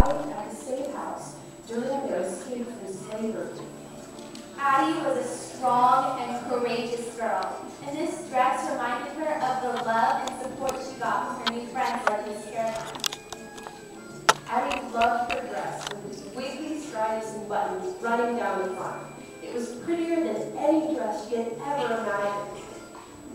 arrived at the safe house during their escape from slavery. Addie was a strong and courageous girl, and this dress reminded her of the love and support she got from her new friends like Miss Caroline. Addie loved her dress with its wiggly stripes and buttons running down the front. It was prettier than any dress she had ever imagined.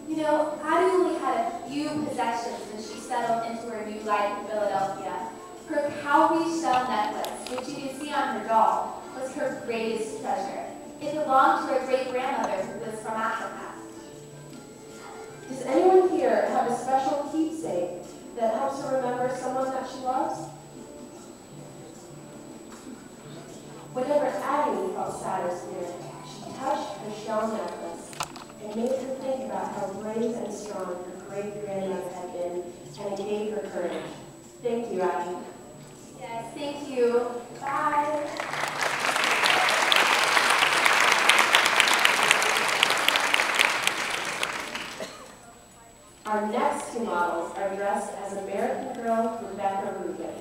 You know, Addie only had a few possessions when she settled into her new life in Philadelphia. Her cowrie shell necklace, which you can see on her doll, was her greatest treasure. It belonged to her great-grandmother who was from Africa. Does anyone here have a special keepsake that helps her remember someone that she loves? Whenever Addie felt sad or scared, she touched her shell necklace and made her think about how brave and strong her great-grandmother had been, and it gave her courage. Thank you, Addie. Yes, thank you. Bye. Our next two models are dressed as American girl Rebecca Rubin.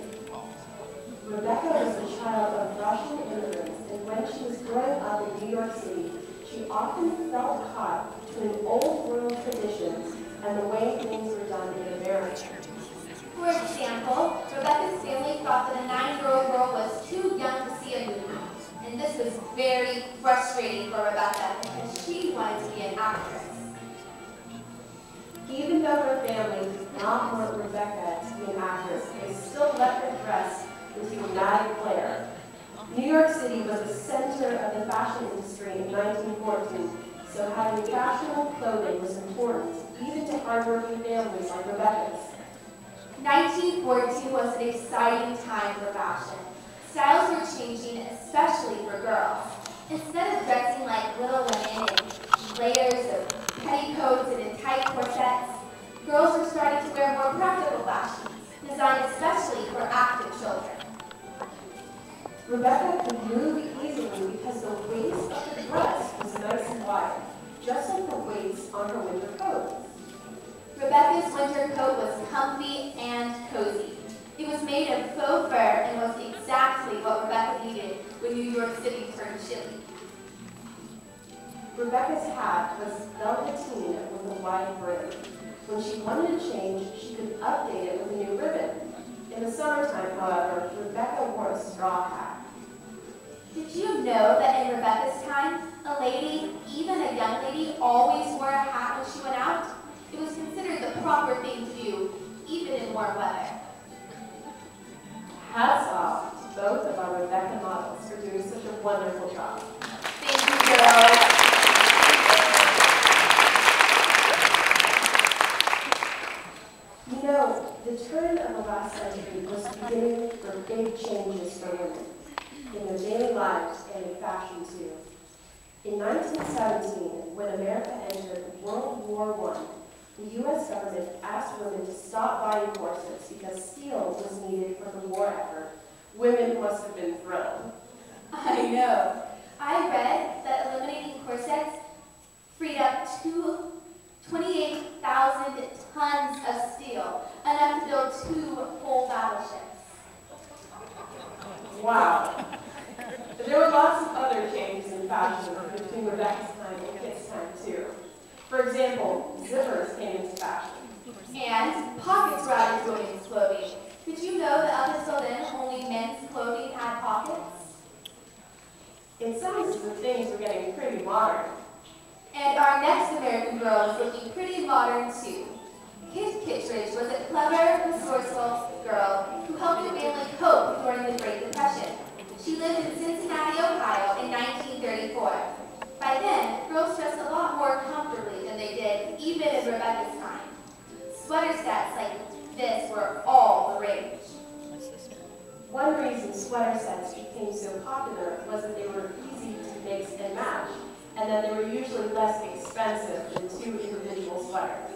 Rebecca was the child of Russian immigrants, and when she was growing up in New York City, she often felt caught between old world traditions and the way things were done in America. For example, Rebecca's family thought that a 9-year-old girl was too young to see a movie, and this was very frustrating for Rebecca because she wanted to be an actress. Even though her family did not want Rebecca to be an actress, they still let her dress with dramatic flair. New York City was the center of the fashion industry in 1914, so having fashionable clothing was important, even to hardworking families like Rebecca's. 1914 was an exciting time for fashion. Styles were changing, especially for girls. Instead of dressing like Little Women in layers of petticoats and in tight corsets, girls were starting to wear more practical fashions, designed especially for active children. Rebecca could move easily because the waist of her dress was nice and wide, just like the waist on her winter coat. Rebecca's winter coat was comfy and cozy. It was made of faux fur and was exactly what Rebecca needed when New York City turned chilly. Rebecca's hat was velveteen with a wide brim. When she wanted to change, she could update it with a new ribbon. In the summertime, however, Rebecca wore a straw hat. Did you know that in Rebecca's time, a lady, even a young lady, always wore a hat when she went out? It was considered the proper thing to do, even in warm weather. Hats off to both of our Rebecca models for doing such a wonderful job. Thank you, girls. You know, the turn of the last century was beginning for big changes for women, in their daily lives and in fashion too. In 1917, when America entered World War I, the U.S. government asked women to stop buying corsets because steel was needed for the war effort. Women must have been thrilled. I know. I read that eliminating corsets freed up 28,000 tons of steel, enough to build 2 whole battleships. Wow. But there were lots of other changes in fashion between Rebecca's time and Kit's time too. For example, zippers came into fashion. And pockets were added to women's clothing. Did you know that up until then, only men's clothing had pockets? It sounds as if things were getting pretty modern. And our next American girl is looking pretty modern too. Kit Kittredge was a clever, resourceful girl who helped her family cope during the Great Depression. She lived in Cincinnati, Ohio in 1934. By then, girls dressed a lot more comfortably than they did even in Rebecca's time. Sweater sets like this were all the rage. One reason sweater sets became so popular was that they were easy to mix and match, and that they were usually less expensive than 2 individual sweaters.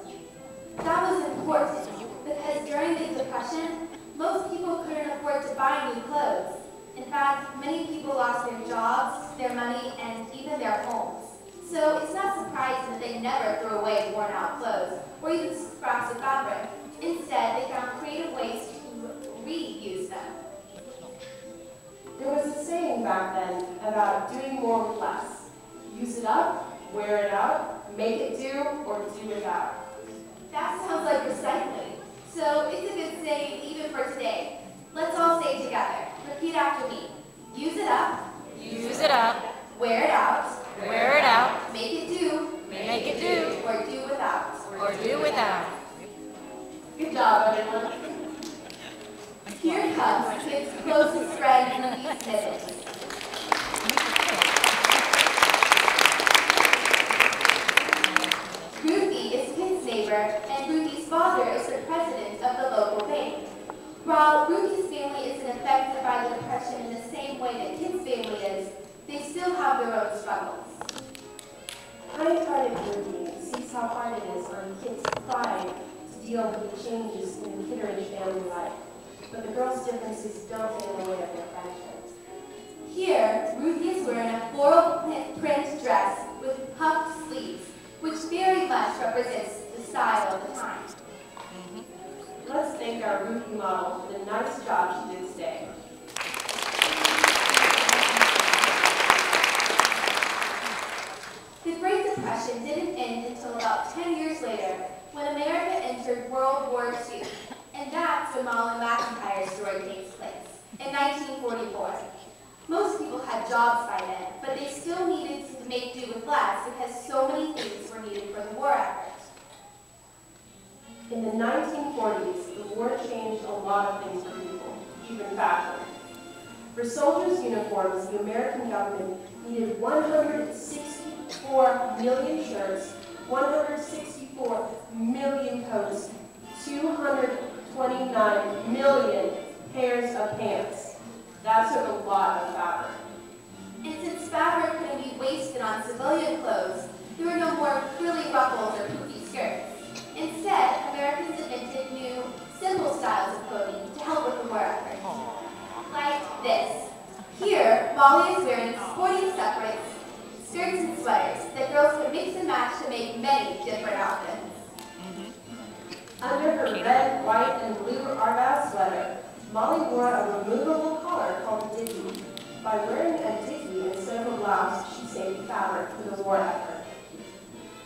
That was important because during the Depression, most people couldn't afford to buy new clothes. In fact, many people lost their jobs, their money, and even their homes. So it's not surprising that they never threw away worn-out clothes or even scraps of fabric. Instead, they found creative ways to reuse them. back then about doing more with less. Use it up, wear it out, make it do, or do without. That sounds like recycling. So it's a good saying even for today. Let's all say it together. Repeat after me. Use it up. Use it up. Wear it out. Wear it out. Make it do. Make it do. Or do without. Or do without. Good job, everyone. Here comes Kid's closest friend, Ruthie Snippet. Ruthie is Kid's neighbor, and Ruthie's father is the president of the local bank. While Ruthie's family isn't affected by the depression in the same way that Kid's family is, they still have their own struggles. Kind-hearted Ruthie sees how hard it is on Kit's pride to deal with the changes in the Kitteridge family life, but the girls' differences don't get in the way of their friendship. Here, Ruthie is wearing a floral print dress with puffed sleeves, which very much represents the style of the time. Let's thank our Ruthie model for the nice job she did today. The Great Depression didn't end until about 10 years later, when America entered World War II, and that's when Molly McIntyre's story takes place, in 1944. Most people had jobs by then, but they still needed to make do with less because so many things were needed for the war effort. In the 1940s, the war changed a lot of things for people, even fashion. For soldiers' uniforms, the American government needed 164 million shirts, 164 million coats, 229 million pairs of pants. That took a lot of fabric. And since fabric couldn't be wasted on civilian clothes, there were no more frilly ruffles or poofy skirts. Instead, Americans invented new, simple styles of clothing to help with the war effort. Like this. Here, Molly is wearing sporty separates, skirts and sweaters that girls can mix and match to make many different outfits. Under her red, white, and blue Argyle sweater, Molly wore a removable collar called a dicky. By wearing a dicky instead of a blouse, she saved fabric for the war effort.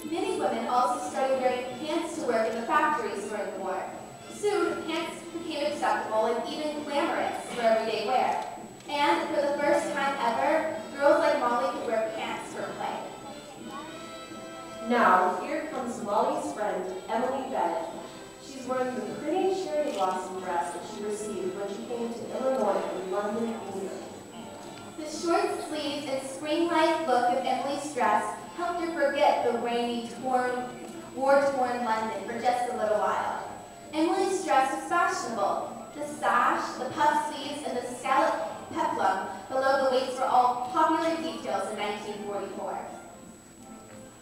Many women also started wearing pants to work in the factories during the war. Soon, pants became acceptable and even glamorous for everyday wear. And for the first time ever, girls like Molly could wear pants for play. Now, here comes Molly's friend, Emily Bennett. She's wearing the pretty cherry blossom dress that she received when she came to Illinois from London, England. The short sleeves and spring-like look of Emily's dress helped her forget the rainy, war-torn London for just a little while. Emily's dress was fashionable. The sash, the puff sleeves, and the scallop peplum below the waist were all popular details in 1944.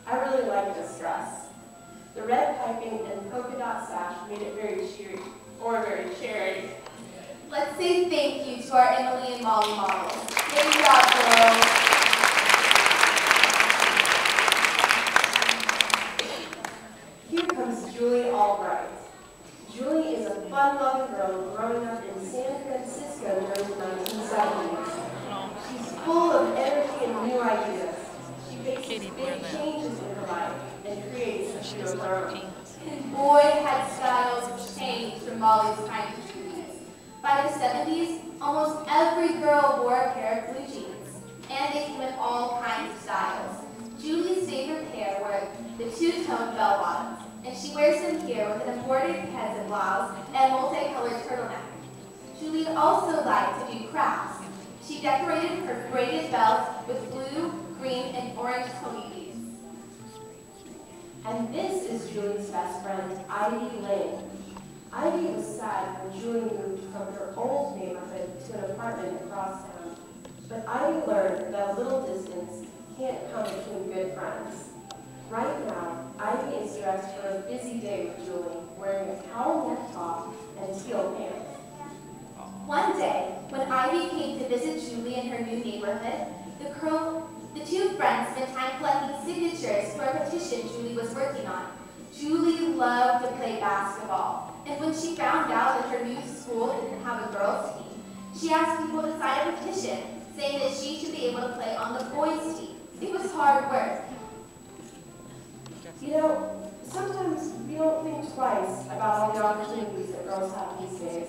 I really like this dress. The red piping and polka dot sash made it very cheery, or very cherry. Let's say thank you to our Emily and Molly models. Great job, girls. Here comes Julie Albright. Julie is a fun-loving girl growing up in San Francisco during the 1970s. She's full of energy and new ideas. She faces big changes in her life and creates a few of her own. And boy, had styles changed from Molly's time to Julie's. By the 70s, almost every girl wore a pair of blue jeans, and they came in all kinds of styles. Julie's favorite pair were the two-tone bell-bottoms, and she wears them here with an embroidered peasant blouse and multicolored turtleneck. Julie also liked to do crafts. She decorated her braided belt with blue, green, and orange pony beads. And this is Julie's best friend, Ivy Lane. Ivy was sad when Julie moved from her old neighborhood to an apartment across town. But Ivy learned that a little distance can't come between good friends. Right now, Ivy is dressed for a busy day with Julie, wearing a cowl neck top and teal pants. One day, when Ivy came to visit Julie in her new neighborhood, the two friends spent time collecting signatures for a petition Julie was working on. Julie loved to play basketball, and when she found out that her new school didn't have a girls' team, she asked people to sign a petition saying that she should be able to play on the boys' team. It was hard work. You know, sometimes we don't think twice about all the opportunities that girls have these days.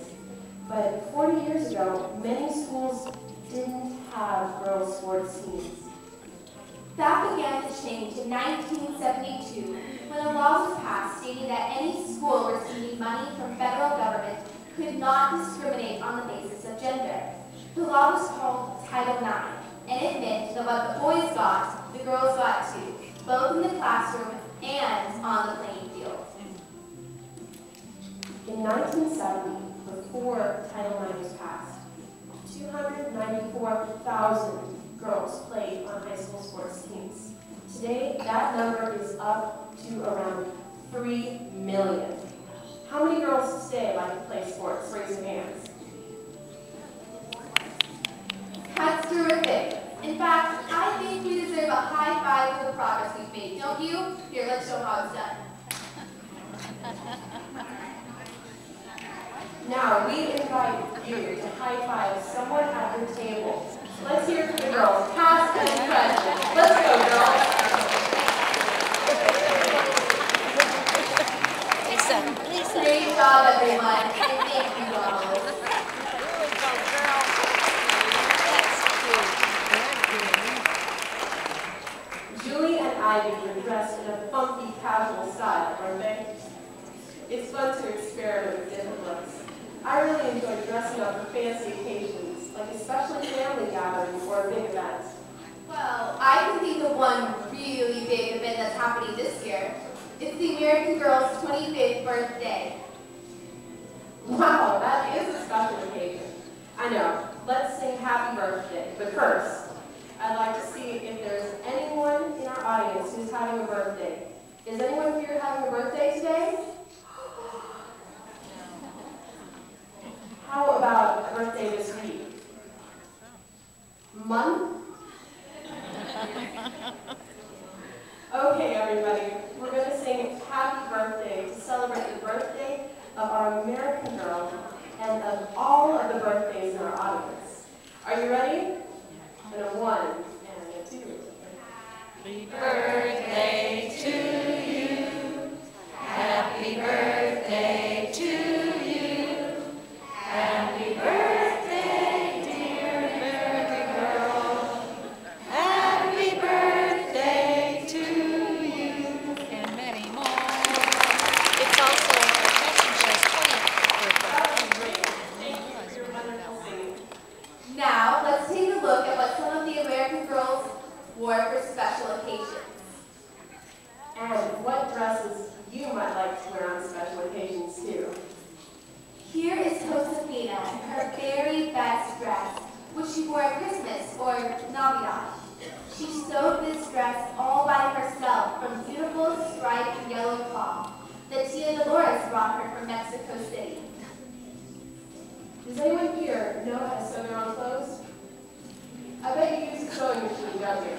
But 40 years ago, many schools didn't have girls' sports teams. That began to change in 1972 when a law was passed stating that any school receiving money from federal government could not discriminate on the basis of gender. The law was called Title IX, and it meant that what the boys got, the girls got too, both in the classroom and on the playing field. In 1970, before Title IX was passed, 294,000 girls played on high school sports teams. Today, that number is up to around 3 million. How many girls today like to play sports? Raise your hands. That's terrific. In fact, I think we deserve a high five for the progress we've made, don't you? Here, let's show how it's done. Now, we invite you to high-five someone at the table. Let's hear from the girls, past and present. Let's go, girls. Lisa. Great job, everyone, and thank you, Donald. Really go, girl. That's cute. Julie and Ivy were dressed in a funky, casual style, weren't they? It's fun to experiment with different looks. I really enjoy dressing up for fancy occasions, like especially family gatherings or a big event. Well, I can think of one really big event that's happening this year. It's the American Girl's 25th birthday. Wow, that is a special occasion. I know. Let's sing happy birthday. But first, I'd like to see if there's anyone in our audience who's having a birthday. Is anyone here having a birthday today? How about a birthday this week? Month? Okay, everybody, we're going to sing happy birthday to celebrate the birthday of our American girl and of all of the birthdays in our audience. Are you ready? And a 1 and a 2. Happy birthday to you. Happy birthday to you. Happy birthday, dear American girl. Happy birthday to you. And many more. It's also Messenger's 20th birthday. Now, let's take a look at what some of the American girls wore for special occasions. And what dresses you might like to wear on special occasions too. Here is Josefina in her very best dress, which she wore at Christmas or Navidad. She sewed this dress all by herself from beautiful striped yellow cloth that Tia Dolores brought her from Mexico City. Does anyone here know how to sew their own clothes? I bet you use a sewing machine, don't you?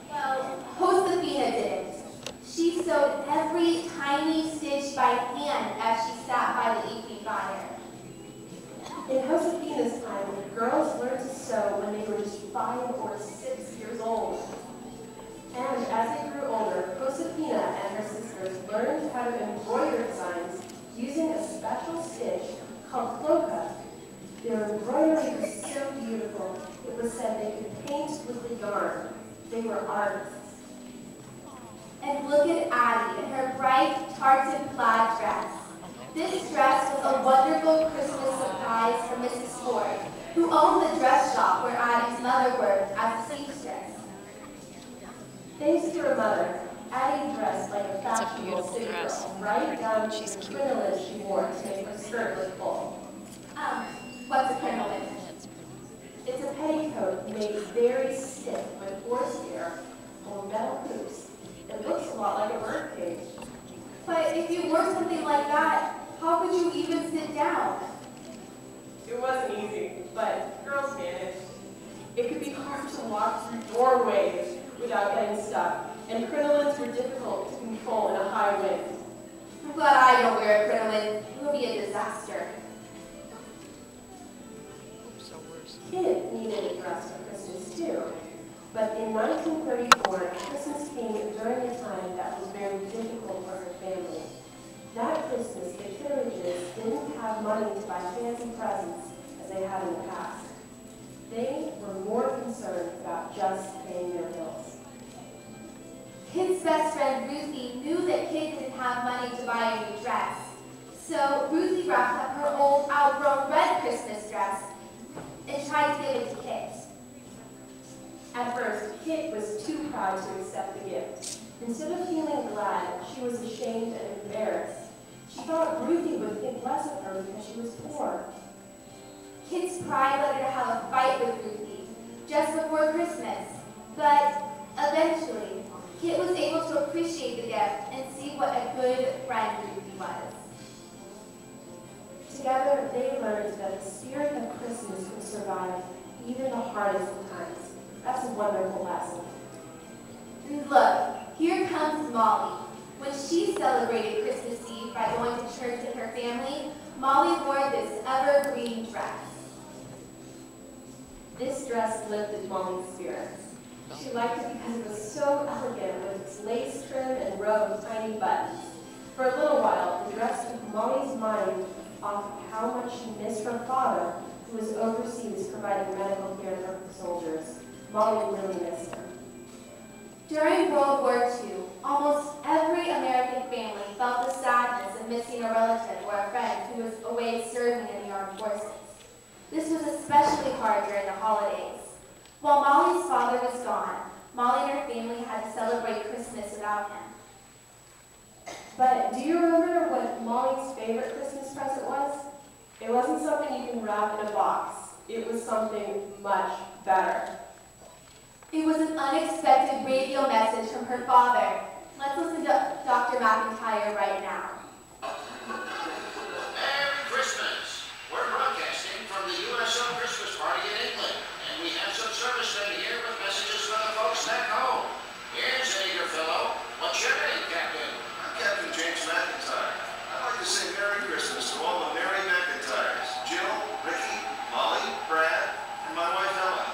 Well, Josefina didn't. She sewed every tiny stitch by hand as she sat by the evening fire. In Josefina's time, girls learned to sew when they were just 5 or 6 years old. And as they grew older, Josefina and her sisters learned how to embroider designs using a special stitch called cloca. Their embroidery was so beautiful, it was said they could paint with the yarn. They were artists. And look at Addie in her bright tartan plaid dress. This dress was a wonderful Christmas surprise for Mrs. Ford, who owned the dress shop where Addie's mother worked as a seamstress. Thanks to her mother, Addie dressed like a a fashionable beautiful city dress. girl, right down to She's the cute. crinoline she wore to make her skirt look full. What's a crinoline? It's a petticoat made very stiff with horsehair or metal hoops. It looks a lot like a bird cage. But if you wore something like that, how could you even sit down? It wasn't easy, but girls managed. It could be hard to walk through doorways without getting stuck, and crinolines were difficult to control in a high wind. I'm glad I don't wear a crinoline. It will be a disaster. So we're Kit needed a dress for Christmas too. But in 1934, Christmas came during a time that was very difficult for her family. That Christmas, the Kittredges didn't have money to buy fancy presents as they had in the past. They were more concerned about just paying their bills. Kit's best friend Ruthie knew that Kit didn't have money to buy a new dress. So Ruthie wrapped up her old outgrown red Christmas dress and tried to give it to Kit. At first, Kit was too proud to accept the gift. Instead of feeling glad, she was ashamed and embarrassed. She thought Ruthie would think less of her because she was poor. Kit's pride led her to have a fight with Ruthie just before Christmas, but eventually, Kit was able to appreciate the gift and see what a good friend Ruthie was. Together, they learned that the spirit of Christmas could survive even the hardest of times. That's a wonderful lesson. And look, here comes Molly. When she celebrated Christmas Eve by going to church with her family, Molly wore this evergreen dress. This dress lifted Molly's spirits. She liked it because it was so elegant with its lace trim and row of tiny buttons. For a little while, the dress took Molly's mind off of how much she missed her father, who was overseas providing medical care for the soldiers. Molly really missed him. During World War II, almost every American family felt the sadness of missing a relative or a friend who was away serving in the armed forces. This was especially hard during the holidays. While Molly's father was gone, Molly and her family had to celebrate Christmas without him. But do you remember what Molly's favorite Christmas present was? It wasn't something you can wrap in a box. It was something much better. It was an unexpected radio message from her father. Let's listen to Dr. McIntyre right now. Merry Christmas! We're broadcasting from the USO Christmas party in England, and we have some servicemen here with messages from the folks back home. Here's an eager fellow. What's your name, Captain? I'm Captain James McIntyre. I'd like to say Merry Christmas to all the Merry McIntyres. Jill, Ricky, Molly, Brad, and my wife Ella.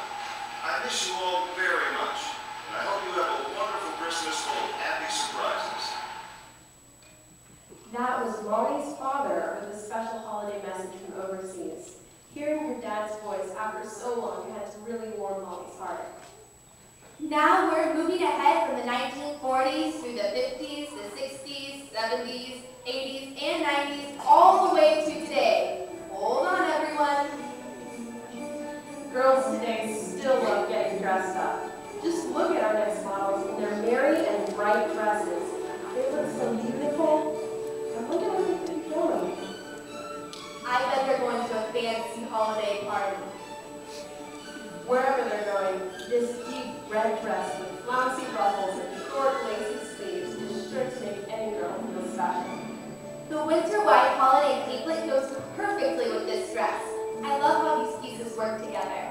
I miss you all very much, and I hope you have a wonderful Christmas full of happy surprises. That was Molly's father with a special holiday message from overseas. Hearing her dad's voice after so long had to really warm Molly's heart. Now we're moving ahead from the 1940s through the 50s, the 60s, 70s, 80s, and 90s, all the way to today. Hold on, everyone. Girls today still love getting dressed up. Just look at our next models in their merry and bright dresses. They look so beautiful. I wonder where they could be going. I bet they're going to a fancy holiday party. Wherever they're going, this deep red dress with flouncy ruffles and short lacy sleeves is sure to make any girl feel special. The winter white holiday capelet goes perfectly with this dress. I love how these pieces work together.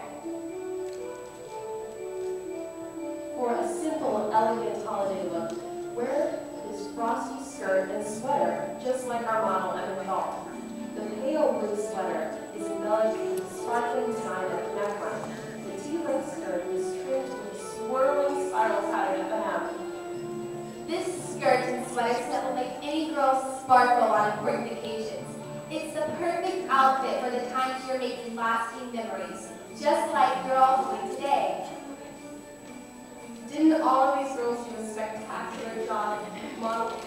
For a simple, elegant holiday look, wear this frosty skirt and sweater, just like our model Emma Hall. The pale blue sweater is embellished with a sparkling design at the neckline. The tea-length skirt is trimmed with swirling spiral pattern at the hem. This skirt and sweater set will make any girl sparkle on important occasions. It's the perfect outfit for the times you're making lasting memories, just like you're all doing today. Didn't all of these girls do a spectacular job modeling